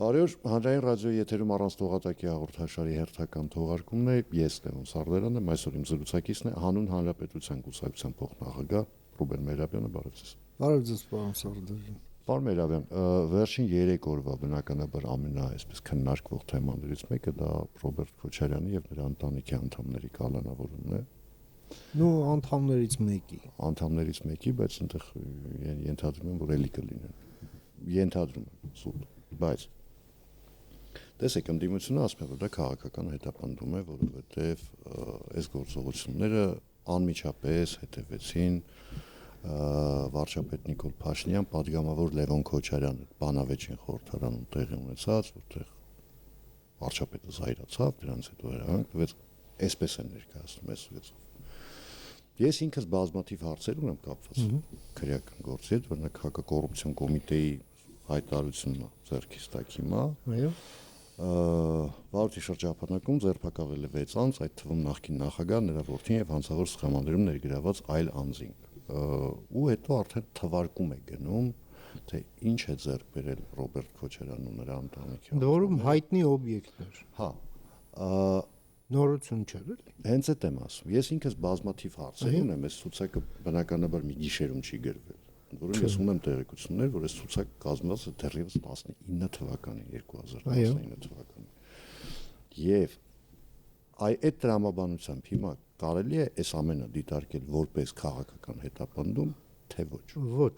Բարի օր, հանրային ռադիոյի եթերում առանց թողարկի հաղորդաշարի հերթական թողարկումն է, ես Լևոն Սարդարյանն եմ, այսօր իմ զրուցակիցն է հանուն Հանրապետության կուսակցության փոխնախագահ Ռուբեն Մերաբյանը, բարև ձեզ։ Բարև ձեզ, պարոն Սարդարյան։ Պարոն Մերաբյան, վերջին 3 օրվա բնականաբար այսպես քննարկվող թեմաներից մեկը դա Ռոբերտ Քոչարյանի եւ նրա ընտանիքի անդամների կալանավորումն է։ Անդամներից մեկի, բայց այնտեղ ենթադրում եմ, որ էլի կլինեն։ Ենթադրում եմ, սուտ, բայց տեսեք, ընդդիմությունը ասում է, որ դա քաղաքական հետապնդում է, որովհետև այս գործողությունները անմիջապես հետևեցին վարչապետ Նիկոլ Փաշինյան, պատգամավոր Լևոն Քոչարյանը բանավեճին խորհրդարանում տեղի ունեցած, որտեղ վարչապետը զայրացավ, դրանից հետո հրահանգ տվեց, այսպես են ներկայացնում այս ուղեցով։ Ես ինքս բազմաթիվ հարցեր ունեմ կապված քրեական գործի հետ, օրինակ հակակոռուպցիոն կոմիտեի հայտարարությունը ձեռքից տակ հիմա։ Այո։ Վարորդի շրջափակում ձերբակալվել է 6 անձ, այդ թվում նախկին նախագահ, նրա որդին եւ հանցավոր սխեմաներում ներգրաված այլ անձինք։ Ու հետո արդեն թվարկում է գնում, թե ինչ է ձեռք բերել Ռոբերտ Քոչարյանն ու նրա ընտանիքը։ Որում հայտնի օբյեկտներ։ Հա։ Նորություն չէ, էլի։ Հենց այդ եմ ասում։ Ես ինքս բազմաթիվ հարցեր ունեմ, այս ցուցակը բնականաբար մի գիշերում չի գրվել։ Որում ես ունեմ տեղեկություններ, որ այս ցուցակը կազմված է դեռևս 19 թվականին, 2019 թվականին։ Եվ այդ տրամաբանությամբ հիմա կարելի է այս ամենը դիտարկել որպես քաղաքական հետապնդում, թե ոչ։ Ոչ։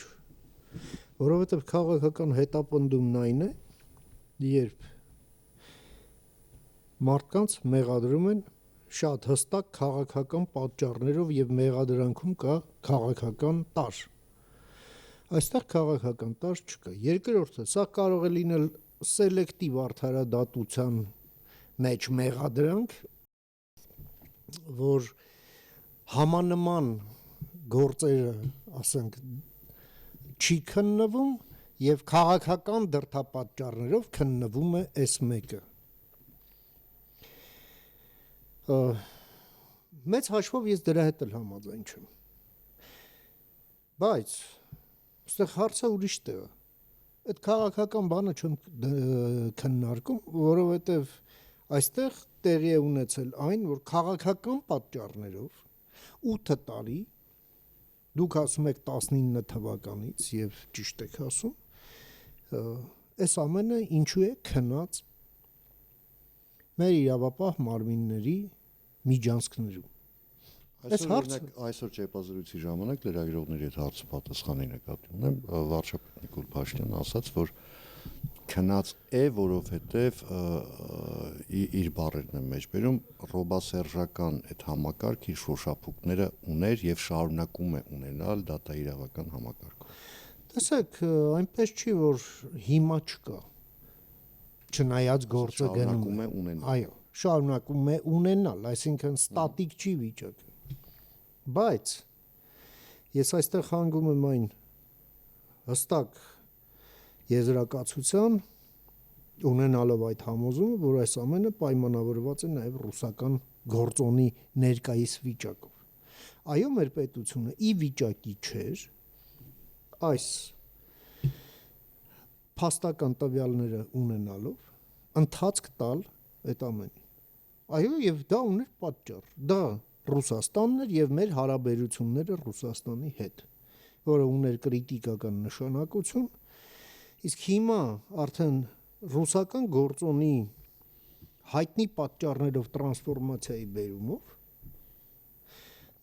Որովհետև քաղաքական հետապնդումն այն է, երբ մարդկանց մեղադրում են շատ հստակ քաղաքական պատճառներով եւ մեղադրանքում կա քաղաքական տարր։ Այստեղ քաղաքական տարր չկա։ Երկրորդը, սա կարող է լինել սելեկտիվ արդարադատության մեջ մեղադրանք, որ համանման գործերը, ասենք, չի քննվում եւ քաղաքական դրդապատճառներով քննվում է այս մեկը։ Մեծ հաշվով ես դրա հետ էլ համաձայն չեմ։ Բայց այստեղ հարցը ուրիշ տեղ է։ Այդ քաղաքական բանը չեմ քննարկում, որովհետև այստեղ տեղի է ունեցել այն, որ քաղաքական պատճառներով 8 տարի, դուք ասում եք 19 թվականից եւ ճիշտ եք ասում, այս ամենը ինչու է քնած մեր իրավապահ մարմինների միջանցքներում։ Այսօր ճեպազրույցի ժամանակ լրագրողների հետ հարցը պատասխանի նկատի ունեմ, վարչապետ Նիկոլ Փաշինյանն ասաց, որ քնած է, որովհետև իր բառերն են մեջ բերում, ռոբասերժական այդ համակարգ իր շոշափուկները ուներ եւ շարունակում է ունենալ դատաիրավական համակարգով։ Տեսեք, այնպես չի, որ հիմա չկա։ Չնայած գործը գնում է ունենալ։ Այո, շարունակում է ունենալ, այսինքն ստատիկ չի վիճակը։ Բայց ես այստեղ հանգում եմ այն հստակ եզրակացության, ունենալով այդ համոզումը, որ այս ամենը պայմանավորված է նաև ռուսական գործոնի ներկայիս վիճակով։ Այո, մեր պետությունը ի վիճակի չէր այս փաստական տվյալները ունենալով ընթացք տալ այդ ամենին։ Այո, եւ դա ուներ պատճառ։ Դա Ռուսաստանն էր եւ մեր հարաբերությունները Ռուսաստանի հետ, որը ուներ կրիտիկական նշանակություն, իսկ հիմա արդեն ռուսական գործոնի հայտնի պատճառներով տրանսֆորմացիայի բերումով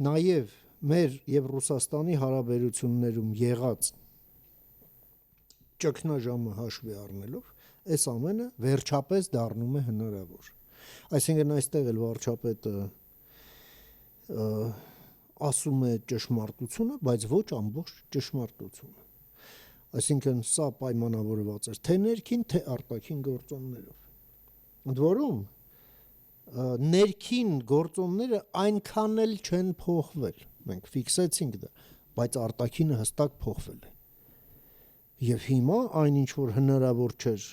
նաեւ մեր եւ Ռուսաստանի հարաբերություններում եղած ճգնաժամը հաշվի առնելով, այս ամենը վերջապես դառնում է հնարավոր։ Այսինքն այստեղ էլ վարչապետը ասում է ճշմարտությունը, բայց ոչ ամբողջ ճշմարտությունը։ Այսինքն սա պայմանավորված էր թե ներքին, թե արտաքին գործոններով։ Ընդ որում ներքին գործոնները այնքան էլ չեն փոխվել։ Մենք ֆիքսեցինք դա, բայց արտաքինը հստակ փոխվել է։ Եվ հիմա այնինչ որ հնարավոր չէր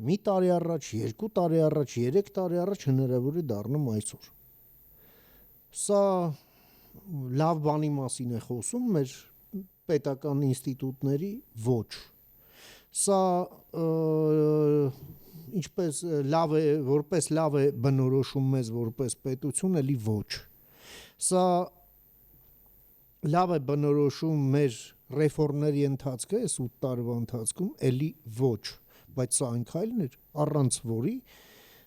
մի տարի առաջ, 2 տարի առաջ, 3 տարի առաջ հնարավոր է դառնում այսօր։ Սա լավ բանի մասին է խոսում մեր պետական ինստիտուտների ոչ։ Սա ինչպես լավ է, որպես լավ է բնորոշում մեզ որպես պետություն, էլի ոչ։ Սա լավ է բնորոշում մեր ռեֆորմների ընթացքը, այս 8 տարվա ընթացքում, էլի ոչ, բայց սա այն քայլն էր, առանց որի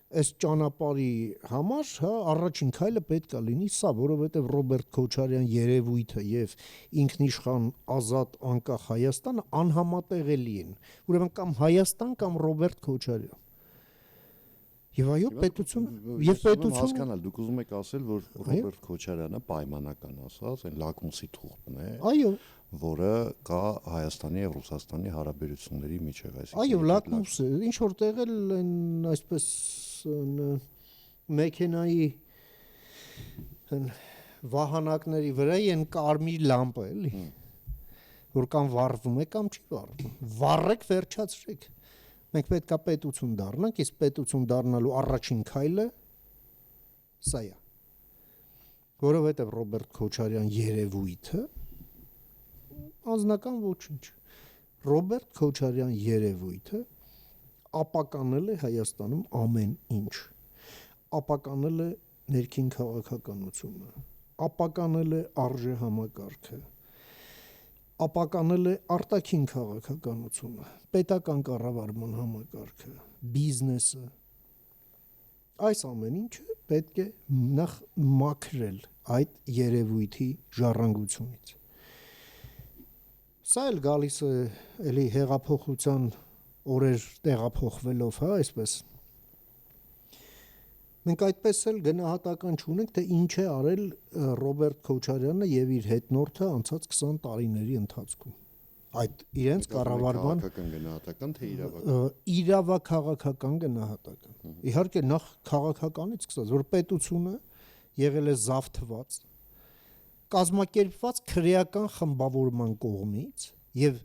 այս ճանապարհի համար, հա, առաջին քայլը պետք է լինի սա, որովհետև Ռոբերտ Քոչարյան երևույթը եւ ինքնիշխան ազատ անկախ Հայաստանը անհամատեղելի են։ Ուրեմն կամ Հայաստան կամ Ռոբերտ Քոչարյան։ Եվ այո, պետություն հասկանալ, դուք ուզում եք ասել, որ Ռոբերտ Քոչարյանը պայմանական ասած, այն լակմուսի թուղթն է, այո, որը կա Հայաստանի եւ Ռուսաստանի հարաբերությունների միջեւ, այո, լակմուսը, ինչ որտեղ էլ այն այսպես մեքենայի վահանակների վրա են կարմիր լամպը, էլի, որ կամ վառվում է, կամ չի վառվում։ Վառեք, վերջացրեք։ Մենք պետք է պետություն դառնանք, իսկ պետություն դառնալու առաջին քայլը սա է։ Որովհետև Ռոբերտ Քոչարյան երևույթը անձնական ոչինչ։ Ռոբերտ Քոչարյան երևույթը ապականել է Հայաստանում ամեն ինչ։ Ապականել է ներքին քաղաքականությունը, ապականել է արժե համակարգը, ապականել է արտաքին քաղաքականությունը, պետական կառավարման համակարգը, բիզնեսը։ Այս ամեն ինչը պետք է նախ մաքրել այդ երևույթի ժառանգությունից։ Սա էլ գալիս է էլի հեղափոխության օրեր տեղափոխվելով, հա, այսպես։ Մենք այդպես էլ գնահատական չունենք, թե ինչ է արել Ռոբերտ Քոչարյանը եւ իր հետնորդը անցած 20 տարիների ընթացքում։ Այդ իրենց կառավարման գնահատական թե իրավաքաղաքական գնահատական։ Իհարկե նախ քաղաքականից սկսած, որ պետությունը եղել է զավթված, կազմակերպված քրեական խմբավորման կողմից եւ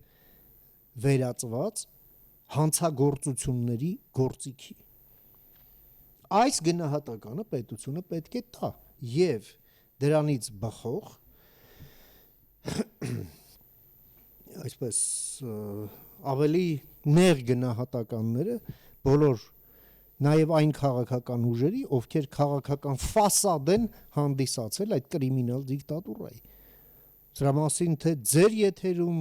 վերածված հանցագործությունների գործիքի։ Այս գնահատականը պետությունը պետք է տա եւ դրանից բխող այսպես ավելի նեղ գնահատականները բոլոր նաեւ այն քաղաքական ուժերի, ովքեր քաղաքական ֆասադ են հանդիսացել այդ կրիմինալ դիկտատուրայի։ Սրա մասին թե ձեր եթերում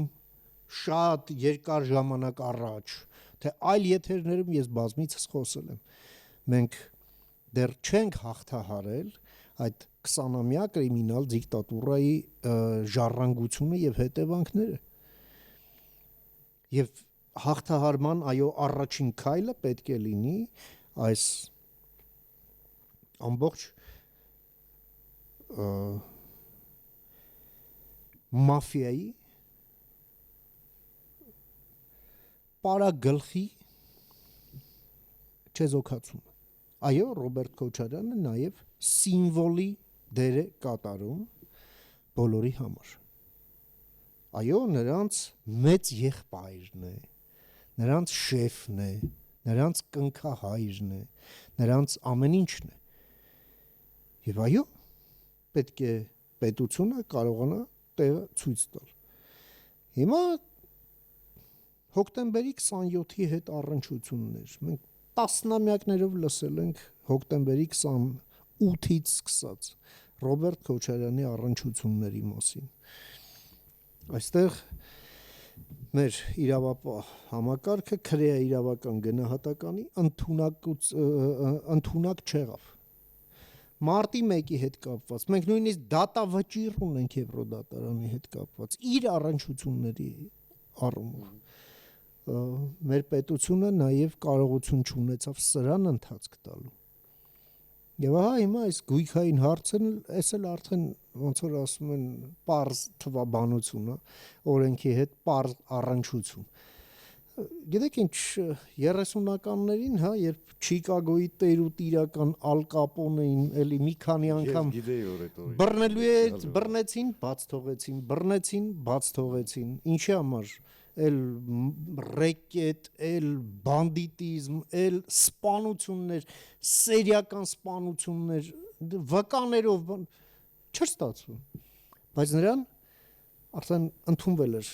շատ երկար ժամանակ առաջ, թե այլ եթերներում ես բազմիցս խոսել եմ։ Մենք դեռ չենք հաղթահարել այդ 20-ամյա կրիմինալ դիկտատուրայի ժառանգությունը եւ հետևանքները։ Եվ հաղթահարման այո առաջին քայլը պետք է լինի այս ամբողջ մաֆիայի պարագլխի չեզոքացումը։ Այո, Ռոբերտ Քոչարյանը նաև սիմվոլի դեր է կատարում բոլորի համար։ Այո, նրանց մեծ եղբայրն է, նրանց շեֆն է, նրանց կնքահայրն է, նրանց ամեն ինչն է։ Եվ այո, պետք է պետությունը կարողանա տեղը ցույց տալ։ Հիմա հոկտեմբերի 27-ի հետ առնչություններ։ Մենք տասնամյակներով լսել ենք հոկտեմբերի 28-ից սկսած Ռոբերտ Քոչարյանի առնչությունների մասին։ Այստեղ մեր իրավապահ համակարգը քրեա իրավական գնահատականի ընդունակ չեղավ։ Մարտի 1-ի հետ կապված, մենք նույնիսկ դատավճիռ ունենք Եվրոդատարանի հետ կապված, իր առնչությունների առումով։ Մեր պետությունը նաև կարողություն չունեցավ սրան ընթացք տալու։ Եվ ահա հիմա այս գույքային հարցն էս էլ արդեն ոնց որ ասում են պարզ թվաբանություն է, օրենքի հետ պարզ առնչություն։ Գիտեք ինչ 30-ականներին, հա, երբ Չիկագոյի տեր ու տիրական Ալ Կապոնեին էլի մի քանի անգամ բռնելու է, բռնեցին, բաց թողեցին, բռնեցին, բաց թողեցին։ Ինչի համար էլ ռեկետ, էլ բանդիտիզմ, էլ սպանություններ, սերիական սպանություններ, վկաներով չէր ստացվում։ Բայց նրան արդեն ընդունվել էր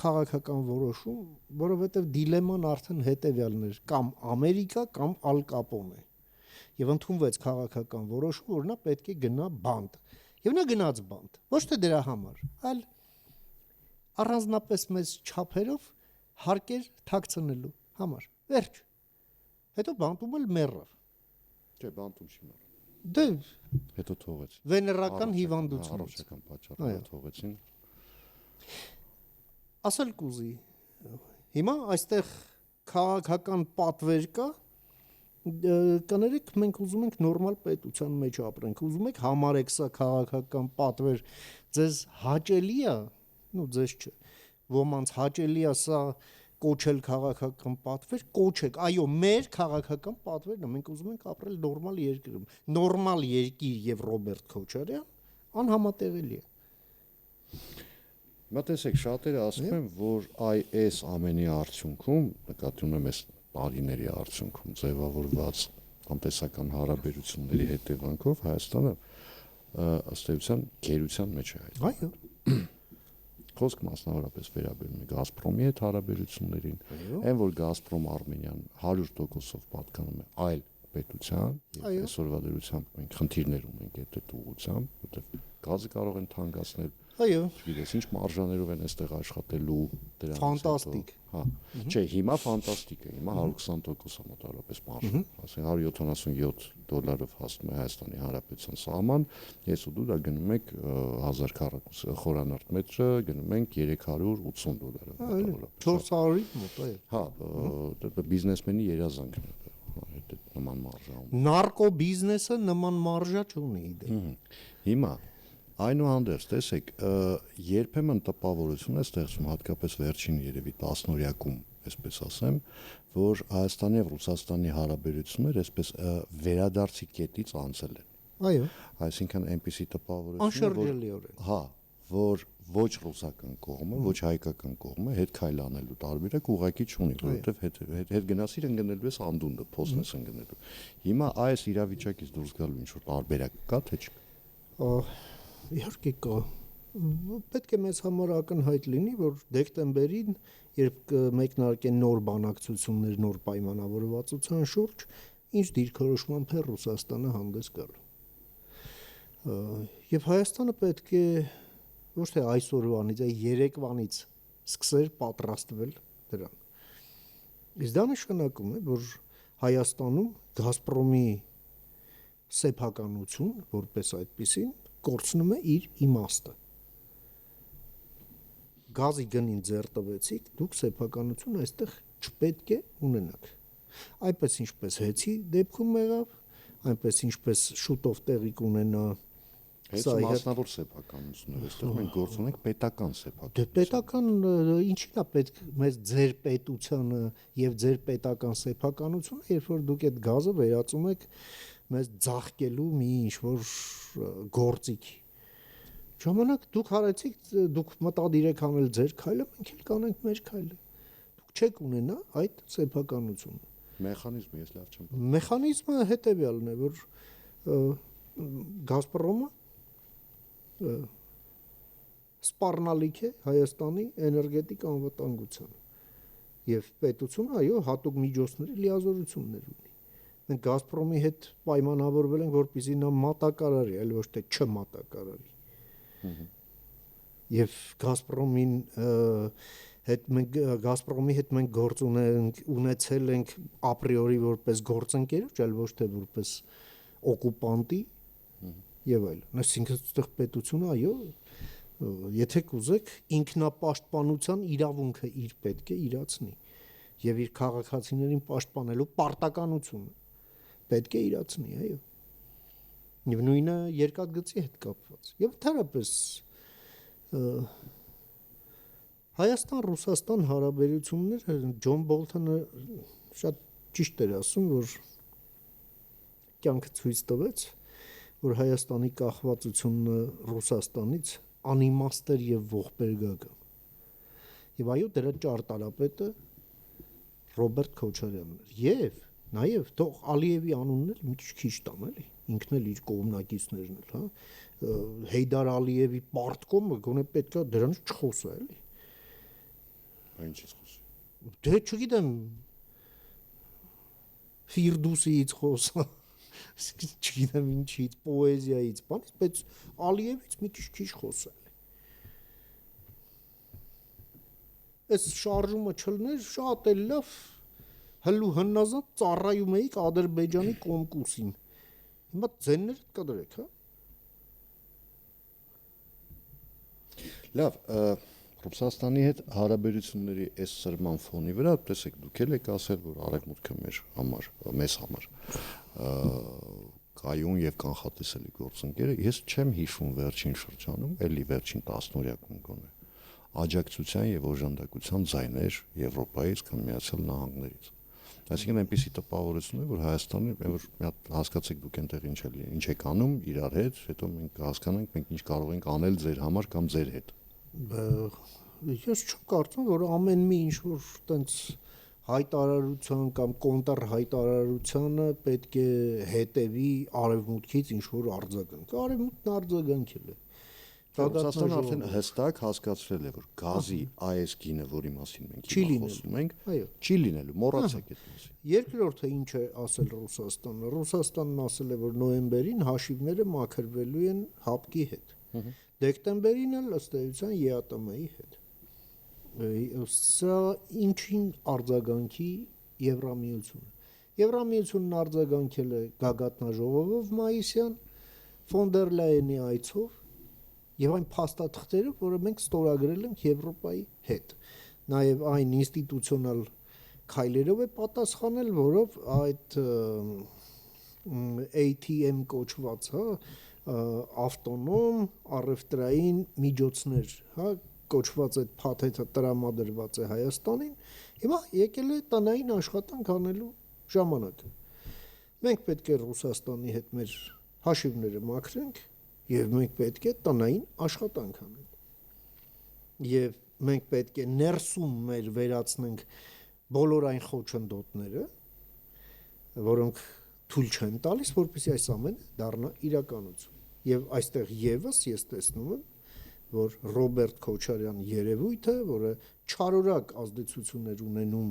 քաղաքական որոշում, որովհետև դիլեման արդեն հետևյալն էր, կամ Ամերիկա կամ Ալ Կապոնե։ Եվ ընդունվեց քաղաքական որոշում, որ նա պետք է գնա բանտ։ Եվ նա գնաց բանտ, ոչ թե դրա համար, այլ առանձնապես մեծ չափերով հարկեր թաքցնելու համար։ Վերջ։ Հետո բանտում էլ մեռավ։ Չէ, բանտում չի մեռ։ Դե Հետո թողեց։ վեներական հիվանդություն։ Առողջական պատճառով թողեցին։ Ասել կուզի։ Հիմա այստեղ քաղաքական պատվեր կա, կներեք մենք ուզում ենք նորմալ պետության մեջ ապրենք, ուզում եք համարեք սա քաղաքական պատվեր, ձեզ հաճելի է, նո ձեզ չէ, ոմանց հաճելի է սա կոչել քաղաքական պատվեր, կոչեք, այո, մեր քաղաքական պատվերն է, մենք ուզում ենք ապրել նորմալ երկրում, նորմալ երկիր եւ Ռոբերտ Քոչարյան անհամատեղելի է։ Հիմա տեսեք, շատերը ասում են, որ այս ամենի արդյունքում, նկատի ունեմ այս տարիների արդյունքում ձևավորված տնտեսական հարաբերությունների հետևանքով Հայաստանը ըստ էության գերության մեջ է հայտնվում։ Այո։ Խոսք մասնավորապես վերաբերում է Գազպրոմի հետ հարաբերություններին, այն որ Գազպրոմ Արմենիան 100%-ով պատկանում է այլ պետության, եւ այսօրվա դրությամբ մենք խնդիրներ ունենք այդ ուղղությամբ, որտեղ գազը կարող են թանկացնել։ Այո։ Չգիտես, ինչ մարժաներով են այստեղ աշխատելու դրանից։ Ֆանտաստիկ։ Հա։ Չէ, հիմա ֆանտաստիկ է, հիմա 120% մոտավորապես մարժա։ Ասենք $177 հասնում է Հայաստանի Հանրապետության սահման, ես ու դու դա գնում եք 1000 խորանարդ մետրը, գնում ենք $380 մոտավորապես։ 400-ի մոտ, այո։ Հա, դա բիզնեսմենի երազանքն է։ Այդ նման մարժա ունի։ Նարկո բիզնեսը նման մարժա չունի դե։ Հիմա այնուհանդերձ, տեսեք, երբեմն տպավորություն է ստեղծում հատկապես վերջին երևի 10-օրյակում, այսպես ասեմ, որ Հայաստանի եւ Ռուսաստանի հարաբերությունները այսպես վերադարձի կետից անցել են։ Այո։ Այսինքն այնպիսի տպավորություն է, Անշրջելիորեն։ հա, որ ոչ ռուսական կողմը, ոչ հայկական կողմը հետ քայլանելու տարբերակ ուղղակի չունի, որովհետեւ հետ գնացիր ընկնելու ես անդունդը, փոսն ես ընկնելու։ Հիմա այս իրավիճակից դուրս գալու ինչ որ տարբերակ կա թե չկա։ Իհարկե կա։ Պետք է մեզ համար ակնհայտ լինի, որ դեկտեմբերին, երբ կմեկնարկեն նոր բանակցություններ, նոր պայմանավորվածության շուրջ, ինչ դիրքորոշմամբ է Ռուսաստանը հանդես գալու։ Եվ Հայաստանը պետք է ոչ թե այսօրվանից, այլ երեկվանից սկսել պատրաստվել դրան։ Իսկ դա նշանակում է, որ Հայաստանում Գազպրոմի սեփականություն, որպես այդպեսին, կորցնում է իր իմաստը։ Գազի գնին ձեռ տվեցիք, դուք սեփականություն այստեղ չպետք է ունենաք։ Այնպես ինչպես հեցի դեպքում եղավ, այնպես ինչպես շուտով տեղի կունենա Հենց մասնավոր սեփականություններ, այստեղ մենք գործում ենք պետական սեփականություն։ Դե պետական ինչին է պետք մեզ ձեր պետությանը եւ ձեր պետական սեփականությունը, երբ որ դուք այդ գազը վերածում եք մեզ ձախկելու մի ինչ-որ գործիքի։ Ժամանակ դուք հարեցիք, դուք մտադիր եք անել ձեր քայլը, մենք էլ կանենք մեր քայլը։ Դուք չեք ունենա այդ սեփականությունը։ Մեխանիզմը ես լավ չեմ։ Մեխանիզմը հետեւյալն է, որ Գազպրոմը սպառնալիք է Հայաստանի էներգետիկ անվտանգությանը եւ պետությունը այո հատուկ միջոցների լիազորություններ ունի։ Մենք Գազպրոմի հետ պայմանավորվել ենք, որպեսզի նա մատակարարի, այլ ոչ թե չմատակարարի։ Եվ Գազպրոմին Գազպրոմի հետ մենք գործ ունեցել ենք ապրիորի որպես գործընկերոջ, այլ ոչ թե որպես օկուպանտի եւ այլն։ Այսինքն այդտեղ պետությունը այո, եթե կուզեք ինքնապաշտպանության իրավունքը իր պետք է իրացնի եւ իր քաղաքացիներին պաշտպանելու պարտականությունը պետք է իրացնի, այո։ Եվ նույնը երկաթգծի հետ կապված։ Եվ ընդհանրապես Հայաստան-Ռուսաստան հարաբերությունները Ջոն Բոլթոնը շատ ճիշտ էր ասում, որ կյանքը ցույց տվեց, որ Հայաստանի կախվածությունը Ռուսաստանից անիմաստ էր եւ ողբերգական։ Եվ այո, դրա ճարտարապետը Ռոբերտ Քոչարյանն էր։ Եվ նաեւ թող Ալիևի անունն էլ մի քիչ տան, էլի, ինքն էլ իր կողմնակիցներն էլ, հա, Հեյդար Ալիևի պարտկոմը գոնե պետքա դրանից չխոսա, էլի։ Ինչից խոսի։ Դե չգիտեմ Ֆիրդուսիից խոսա, չգիտեմ ինչից, պոեզիայից, բանից, բայց Ալիևից մի քիչ խոսել։ Այս շարժումը չլներ շատ էլ լավ հլու հնազատ ծառայում էիք Ադրբեջանի կոմկուսին։ Հիմա ձեններդ կդրեք, հա։ Լավ, Ռուսաստանի հետ հարաբերությունների այս սրման ֆոնի վրա, տեսեք, դուք եք ասել, որ Արևմուտքը մեզ համար կայուն եւ կանխատեսելի գործընկեր է։ Ես չեմ հիշում վերջին շրջանում, էլի վերջին 10-օրյակում գոնե աջակցության եւ օժանդակության ձայներ Եվրոպայից կամ Միացյալ Նահանգներից։ Այսինքն այնպեսի տպավորություն է, որ Հայաստանը, որ մի հատ հասկացեք դուք այնտեղ ինչ եք անում իրար հետ, հետո մենք հասկանանք մենք ինչ կարող ենք անել ձեր համար կամ ձեր հետ։ Ես չեմ կարծում, որ ամեն մի ինչ որ տենց հայտարարության կամ կոնտր հայտարարությանը պետք է հետևի արևմուտքից ինչ որ արձագանք։ Արևմուտքն արձագանքել է։ Ռուսաստանը արդեն հստակ հասկացրել է, որ գազի այս գինը, որի մասին մենք հիմա խոսում ենք, չի լինելու, մոռացեք այդ մասին։ Երկրորդը ինչ է ասել Ռուսաստանը։ Ռուսաստանն ասել է, որ նոյեմբերին հաշիվները մաքրվելու են ՀԱՊԿ-ի հետ։ Դեկտեմբերին էլ ըստ էության ԵԱՏՄ-ի հետ։ Սա ինչին արձագանքի Եվրամիությունը։ Եվրամիությունն արձագանքել է գագաթնաժողովով մայիսյան, ֆոն դեր Լայենի այցով եւ այն փաստաթղթերը, որը մենք ստորագրել ենք Եվրոպայի հետ։ Նաեւ այն ինստիտուցիոնալ քայլերով է պատասխանել, որով այդ ATM կոչված, հա, ավտոնոմ առևտրային միջոցներ, հա, կոչված այդ փաթեթը տրամադրված է Հայաստանին, հիմա եկել է տնային աշխատանք անելու ժամանակը։ Մենք պետք է Ռուսաստանի հետ մեր հաշիվները մաքրենք եւ մենք պետք է տնային աշխատանք անենք։ Եվ մենք պետք է ներսում մեր վերացնենք բոլոր այն խոչընդոտները, որոնք թույլ չեն տալիս, որպեսզի այս ամենը դառնա իրականություն։ Եվ այստեղ եւս ես տեսնում եմ, որ Ռոբերտ Քոչարյան երևույթը, որը չարորակ ազդեցություններ ունենում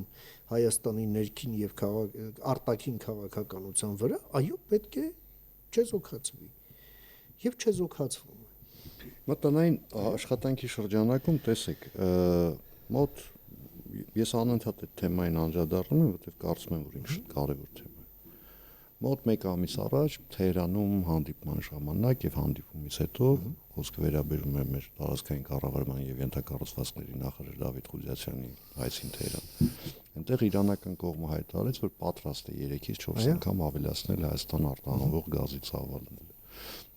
Հայաստանի ներքին եւ արտաքին քաղաքականության վրա, այո, պետք է չեզոքացվի։ Եվ չեզոքացվում է։ Մտնային աշխատանքի շրջանակում տեսեք, մոտ ես անընդհատ այդ թեմային անդրադառնում եմ, որովհետև կարծում եմ, որ ինքը շատ կարևոր թեմա է։ Մոտ 1 ամիս առաջ Թեհրանում հանդիպման ժամանակ եւ հանդիպումից հետո խոսքը վերաբերում է մեր տարածքային կառավարման եւ ենթակառուցվածքների նախարար Դավիթ Խուզյացյանի այցին Թեհրան։ Այնտեղ իրանական կողմը հայտարարեց, որ պատրաստ է 3-ից 4 անգամ ավելացնել Հայաստան արտահանվող գազի ծավալը։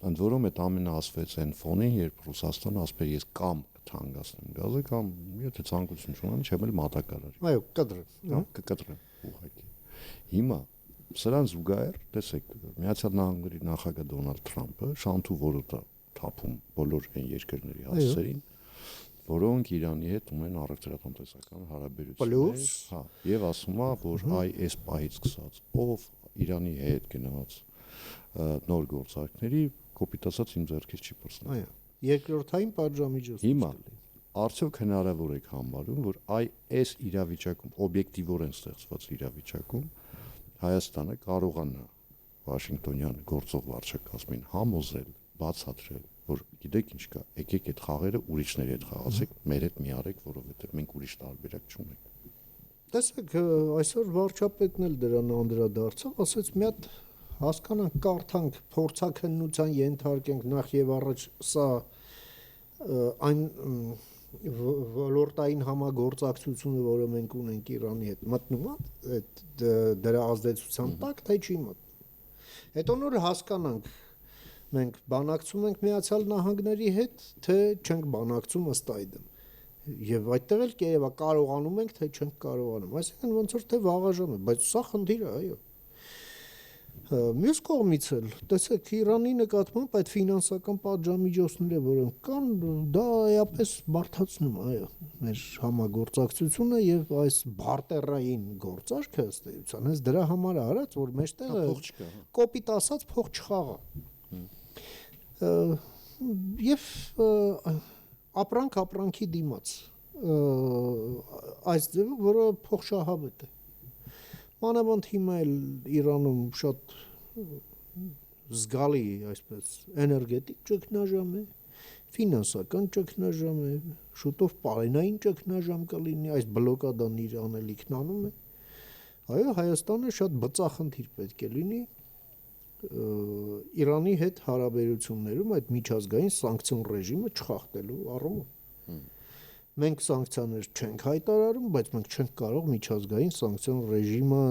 Ընդ որում այդ ամենը ասվեց այն ֆոնին, երբ Ռուսաստանը ասում է ես կամ կթանկացնեմ գազը կամ եթե ցանկություն չունեմ, չեմ էլ մատակարարի։ Այո, կտրեմ, կկտրեմ ուղղակի։ Հիմա սրան զուգահեռ, տեսեք, Միացյալ Նահանգների նախագահ Դոնալդ Թրամփը շանթու որոտա թափում բոլոր այն երկրների հասցերին, որոնք Իրանի հետ ունեն առևտրատնտեսական հարաբերություններ, հա, եւ ասում է, որ այս պահից սկսած ով Իրանի հետ գնաց նոր գործարքների կոպիտ ասած իմ ձեռքից չի պրծնի։ Այո, երկրորդային պատժամիջոցներ։ Հիմա արդյոք հնարավոր է համարում, որ այս իրավիճակում օբյեկտիվորեն ստեղծված իրավիճակում Հայաստանը կարողանա Վաշինգտոնյան գործող վարչակազմին համոզել, բացատրել, որ գիտեք ինչ կա, եկեք այդ խաղերը ուրիշների հետ խաղացեք, մեր հետ մի արեք, որովհետև մենք ուրիշ տարբերակ չունենք։ Տեսեք, այսօր վարչապետն էլ դրան անդրադարձավ, ասաց մի հատ հասկանանք, կարդանք, փորձաքննության ենթարկենք նախ եւ առաջ սա այն ոլորտային համագործակցությունը, որը մենք ունենք Իրանի հետ, մտնում է դրա ազդեցության տակ, թե չի մտնում։ Հետո նոր հասկանանք, մենք բանակցում ենք Միացյալ Նահանգների հետ, թե չենք բանակցում ըստ այդմ։ Եվ այդտեղ էլ կերևա կարողանում ենք, թե չենք կարողանում։ Այսինքն ոնց որ թե վաղաժամ է, բայց սա խնդիր է, այո։ Մյուս կողմից էլ, տեսեք, Իրանի նկատմամբ այդ ֆինանսական պատժամիջոցները, որոնք կան, դա էապես բարդացնում է, այո, մեր համագործակցությունը եւ այս բարտերային գործարքը ըստ էության, հենց դրա համար է արած, որ մեջտեղը կոպիտ ասած փող չխաղա։ Եվ ապրանքի դիմաց այս ձևը, որը փոխշահավետ է։ Մանավանդ հիմա էլ Իրանում շատ զգալի, այսպես, էներգետիկ ճգնաժամ է, ֆինանսական ճգնաժամ է, շուտով պարենային ճգնաժամ կլինի, այս բլոկադան իր անելիքն անում է։ Այո, Հայաստանը շատ բծախնդիր պետք է լինի Իրանի հետ հարաբերություններում այդ միջազգային սանկցիոն ռեժիմը չխախտելու առումով։ Մենք սանկցիաներ չենք հայտարարում, բայց մենք չենք կարող միջազգային սանկցիոն ռեժիմը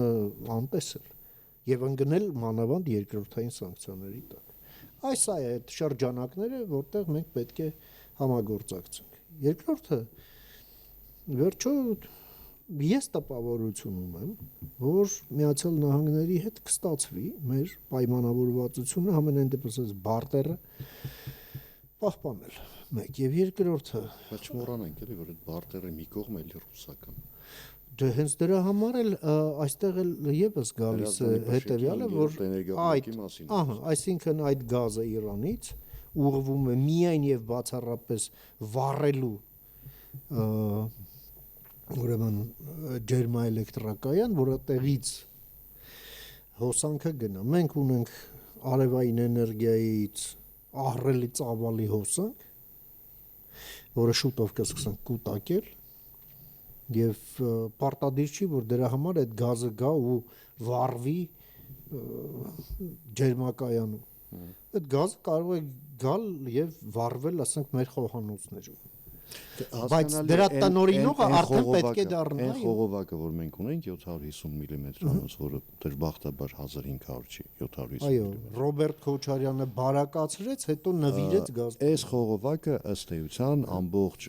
անտեսել եւ ընկնել մանավանդ երկրորդային սանկցիաների տակ։ Այս է այդ շրջանակները, որտեղ մենք պետք է համագործակցենք։ Երկրորդը վերջո ես տպավորություն ունեմ, որ Միացյալ Նահանգների հետ կստացվի մեր պայմանավորվածությունը համենայն դեպս այս բարտերը պահպանել։ Մեկ եւ երկրորդը, բայց չմոռանանք էլի, որ այդ բարտերը մի կողմ էլի ռուսական։ Դե հենց դրա համար էլ այստեղ էլ եւս գալիս է հետեւյալը, որ այսինքն այդ գազը Իրանից ուղղվում է միայն եւ բացառապես վառելու ուրեմն ջերմաէլեկտրակայան, որը տեղից հոսանքը գնա։ Մենք ունենք արևային էներգիայից ահռելի ծավալի հոսանք, որը շուտով կսկսենք կուտակել, եւ պարտադիր չի, որ դրա համար այդ գազը գա ու վառվի ջերմակայանում։ Այդ գազը կարող է գալ եւ վառվել, ասենք, մեր խոհանոցներում։ Բայց դրա տնօրինողը արդեն պետք է դառնա։ Այն խողովակը, որ մենք ունենք 750 մմ-անոց, որը դժբախտաբար 1500 չի, 750 Այո, Ռոբերտ Քոչարյանը բարակացրեց, հետո նվիրեց գազը։ Այս խողովակը ըստ էության ամբողջ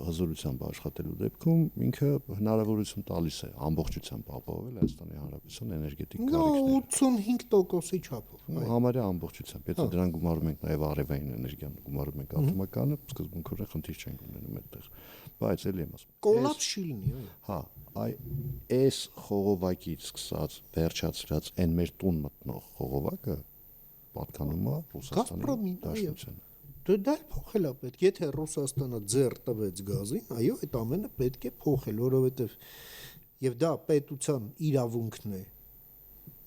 հզորությամբ աշխատելու դեպքում ինքը հնարավորություն տալիս է ամբողջությամբ ապահովել Հայաստանի Հանրապետության էներգետիկ կարիքները։ 85%-ի չափով։ Համարյա ամբողջությամբ։ Եթե դրան գումարում ենք նաև արևային էներգիան, գումարում ենք ատոմականը, սկզբունքորեն խնդիր չենք ունենում այդտեղ։ Բայց էլի եմ ասում։ Կոլապս չի լինի, այո։ Հա, այս խողովակից սկսած վերջացրած այն մեր տուն մտնող խողովակը պատկանում է Ռուսաստանի Դաշնությանը։ Դա փոխել է պետք։ Եթե Ռուսաստանը ձեռ տվեց գազին, այո, այդ ամենը պետք է փոխել, որովհետև եւ դա պետության իրավունքն է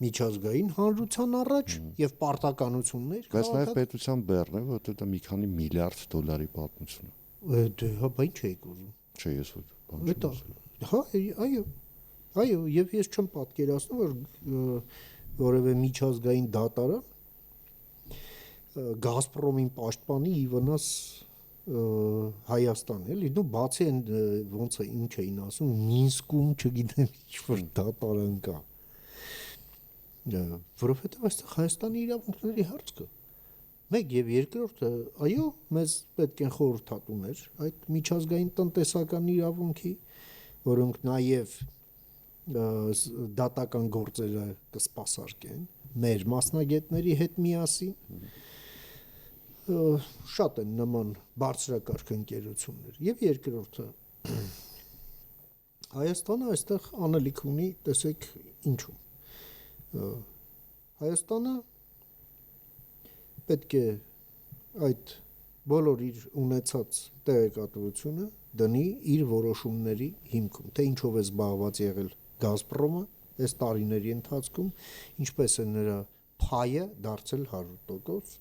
միջազգային հանրության առաջ եւ պարտականություններ։ Բայց նաեւ պետության բեռն է, որովհետեւ դա մի քանի միլիարդ դոլարի պատմություն է։ Դե հա, բան չէի ուզում։ Չէ, ես բան չեմ։ Հա, այո։ Այո, եւ ես չեմ պատկերացնում, որ որևէ միջազգային դատարան Գազպրոմին պաշտպանի ի վնաս Հայաստան, էլի, դու բացի այն ոնց է ինչ էին ասում, Մինսկում, չգիտեմ, ինչ-որ դատարան կա։ Որովհետև այստեղ Հայաստանի իրավունքների հարց կա։ Մեկ եւ երկրորդը, այո, մեզ պետք են խորհրդատուներ այդ միջազգային տնտեսական իրավունքի, որոնք նաեւ դատական գործերը կսպասարկեն մեր մասնագետների հետ միասին։ Շատ են նման բարձրակարգ ընկերություններ եւ երկրորդը Հայաստանը այստեղ անելիք ունի, տեսեք ինչու։ Հայաստանը պետք է այդ բոլոր իր ունեցած տեղեկատվությունը դնի իր որոշումների հիմքում, թե ինչով է զբաղված եղել Գազպրոմը այս տարիների ընթացքում, ինչպես է նրա փայը դարձել 100%,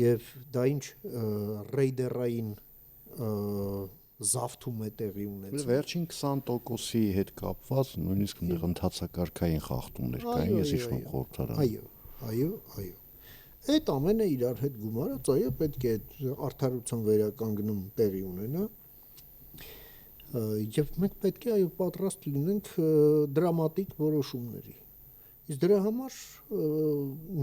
եւ դա ինչ ռեյդերային զավթում է տեղի ունեցել։ Վերջին 20%-ի հետ կապված նույնիսկ այնտեղ ընթացակարգային խախտումներ կային, ես հիշում եմ խորհրդարանը։ Այո։ Այդ ամենը իրար հետ գումարած, այո, պետք է արդարության վերականգնում տեղի ունենա։ Եվ մենք պետք է այո պատրաստ լինենք դրամատիկ որոշումների։ Իսկ դրա համար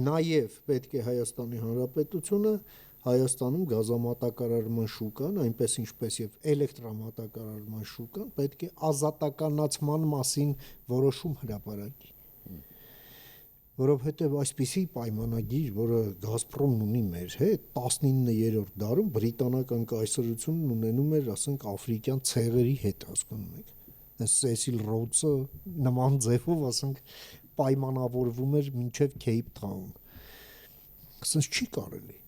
նաև պետք է Հայաստանի Հանրապետությունը Հայաստանում գազամատակարարման շուկան, այնպես ինչպես եւ էլեկտրամատակարարման շուկան, պետք է ազատականացման մասին որոշում հրապարակի։ Որովհետեւ այսպիսի պայմանագիր, որը Գազպրոմն ունի մեր հետ 19-րդ դարում բրիտանական կայսրությունն ունենում էր, ասենք, աֆրիկյան ցեղերի հետ, հասկանում եք։ Այս Սեսիլ Ռոդսը նման ձևով, ասենք, պայմանավորվում էր մինչև Cape Town։ Ասես չի կարելի։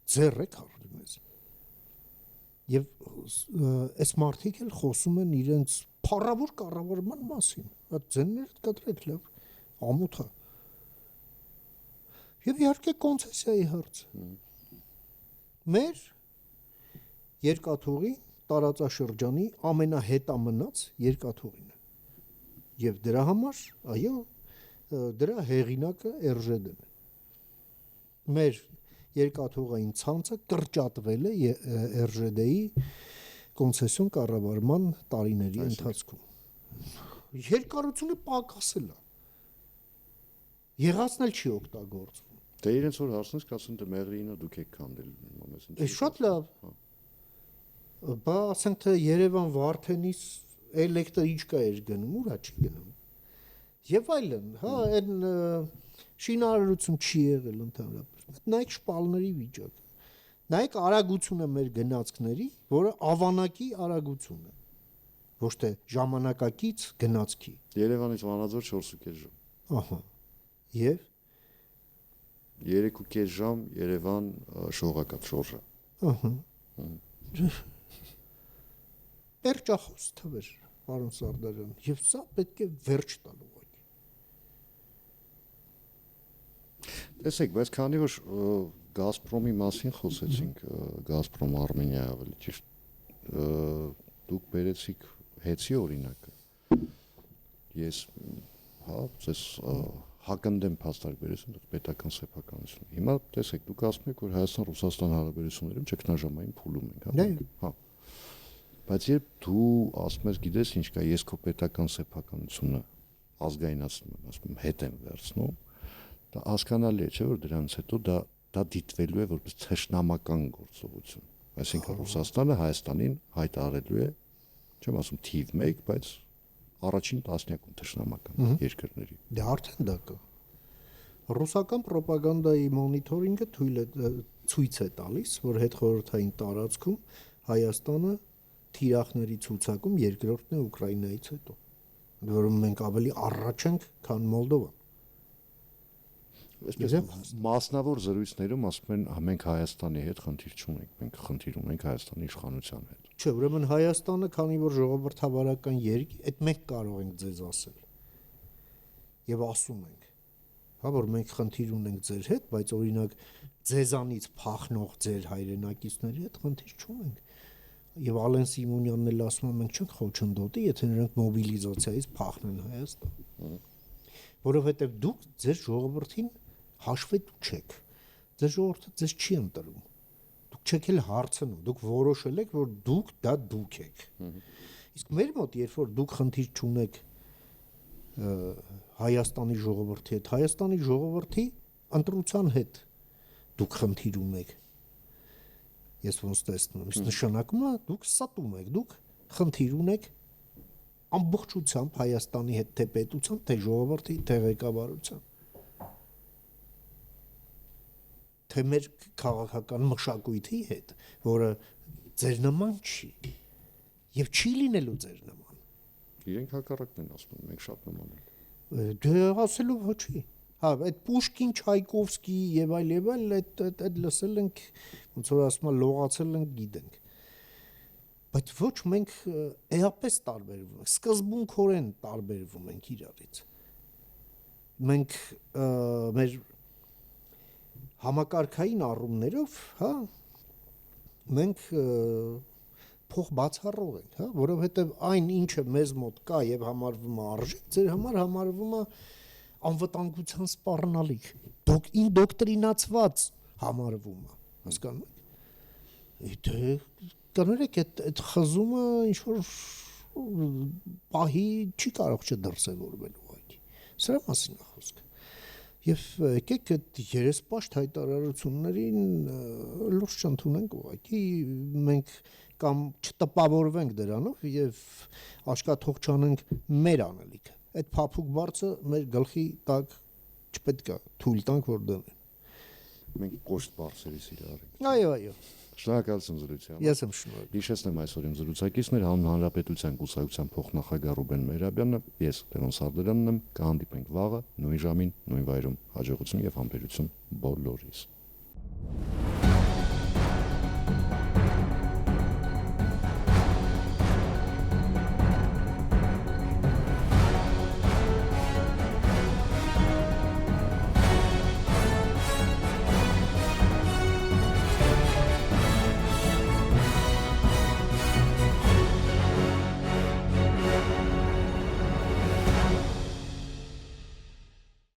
Ձեռ եք հաղթում ես։ Եվ այս մարդիկ էլ խոսում են իրենց փառավոր կառավարման մասին։ Այդ ձենները կտրեք լավ ամոթա։ Եվ իհարկե կոնցեսիայի հարց։ Մեր երկաթուղի տարածաշրջանի ամենահետամնաց երկաթուղին է։ Եվ դրա համար, այո, դրա հեղինակը RЖD-ն է։ Մեր երկաթուղային ցանցը կրճատվել է RЖD-ի կոնցեսիոն կառավարման տարիների ընթացքում։ Երկարությունը պակասել է։ Եղածն էլ չի օգտագործվում։ Դե իրենց որ հարցնես, կասեն դե մեղրինը դուք եք քանդել մամես ինչ։ Է շատ լավ։ Բա ասենք թե Երևան Վարդենից էլեկտրիչկա էր գնում, ուրա չի գնում։ Եվ այլն, հա, այն շինարարություն չի եղել ընդհանրապես։ Նայեք շպալների վիճակը։ Նայեք արագությունը մեր գնացքների, որը ավանակի արագություն է։ Ոչ թե ժամանակակից գնացքի։ Երևանից Վանաձոր 4.5 ժամ։ Ահա։ Եվ 3.5 ժամ Երևան Շողակաթ շորժա։ Ահա։ Պերճախոս թվեր, պարոն Սարդարյան, եւ սա պետք է վերջ տալ ուղղակի։ Տեսեք, բայց քանի որ Գազպրոմի մասին խոսեցինք, Գազպրոմ Արմենիա ավելի ճիշտ, դուք բերեցիք հեցի օրինակը։ Ես հա, ես հակընդեմ փաստարկ բերեցին պետական սեփականություն։ Հիմա տեսեք, դուք ասում եք, որ Հայաստան-Ռուսաստան հարաբերություններում ճգնաժամային փուլում ենք, հա։ Հա։ Բայց երբ դու ասում ես, գիտես ինչ կա, ես քո պետական սեփականությունը ազգայնացնում եմ, ասում եմ, հետ եմ վերցնում, դա հասկանալի է, չէ՞ որ դրանից հետո դա դիտվելու է որպես թշնամական գործողություն։ Այսինքն Ռուսաստանը Հայաստանին հայտարարելու է, չեմ ասում թիվ 1, բայց առաջին տասնյակում թշնամական երկրների։ Դե արդեն դա կա։ Ռուսական ռոպագանդայի մոնիթորինգը ցույց է տալիս, որ հետխորհրդային տարածքում Հայաստանը թիրախների ցուցակում երկրորդն է Ուկրաինայից հետո, որում մենք ավելի առաջ ենք, քան Մոլդովան։ Այսպես մասնավոր զրույցներում ասում են մենք Հայաստանի հետ խնդիր չունենք, մենք խնդիր ունենք Հայաստանի իշխանության հետ։ Չէ, ուրեմն Հայաստանը, քանի որ ժողովրդավարական երկիր, այդ մենք կարող ենք ձեզ ասել։ Եվ ասում ենք, հա, որ մենք խնդիր ունենք ձեր հետ, բայց օրինակ ձեզանից փախնող ձեր հայրենակիցների հետ խնդիր չունենք։ Եվ Ալեն Սիմոնյանն էլ ասում է, մենք չենք խոչընդոտի, եթե նրանք մոբիլիզացիայից փախնեն Հայաստան։ Որովհետև դուք ձեր ժողովրդին հաշվետու չեք։ Ձեր ժողովուրդը ձեզ չի ընտրում։ Դուք չեք էլ հարցնում, դուք որոշել եք, որ դուք դա դուք եք։ Իսկ մեր մոտ, երբ որ դուք խնդիր չունեք Հայաստանի ժողովրդի հետ, Հայաստանի ժողովրդի ընտրության հետ դուք խնդիր ունեք։ Ես ոնց տեսնում, իսկ նշանակում է դուք սատում եք, դուք խնդիր ունեք ամբողջությամբ Հայաստանի հետ թե պետության, թե ժողովրդի, թե ղեկավարության, թե մեր քաղաքական մշակույթի հետ, որը ձեր նման չի եւ չի լինելու ձեր նման։ Իրենք հակառակն են ասում, մենք շատ նման ենք։ Դե ասելով ոչի։ Հա, այդ Պուշկին, Չայկովսկի եւ այլ, այդ լսել ենք, ոնց որ ասում են, լողացել ենք, գիտենք։ Բայց ոչ մենք էապես տարբերվում ենք, սկզբունքորեն տարբերվում ենք իրարից։ Մենք մեր համակարգային առումներով, հա, մենք փող բացառող ենք, հա, որովհետև այն ինչը մեզ մոտ կա եւ համարվում է արժեք, ձեր համար համարվում է անվտանգության սպառնալիք, ինդոկտրինացված համարվում է, հասկանում եք։ Դե կներեք այդ խզումը ինչ որ պահի չի կարող չդրսևորվել ուղղակի։ Սրա մասին է խոսքը։ Եվ եկեք այդ երեսպաշտ հայտարարություններին լուրջ չընդունենք ուղղակի, մենք կամ չտպավորվենք դրանով եւ աշկաթող չանենք մեր անելիքը։ Այդ փափուկ բարձը մեր գլխի տակ չպետք է թույլ տանք, որ դնեն։ Մենք կոշտ բարձրից իրարենք։ Այո։ Շնորհակալություն զրույցի համար։ Ես եմ շնորհակալ։ Հիշեցնեմ այսօր իմ զրուցակիցներ Հանրապետության կուսակցության փոխնախագահ Ռուբեն Մերաբյանը, ես Տերոն Սարդարյանն եմ, կհանդիպենք վաղը նույն ժամին, նույն վայրում։ Հաջողություն եւ համբերություն բոլորիս։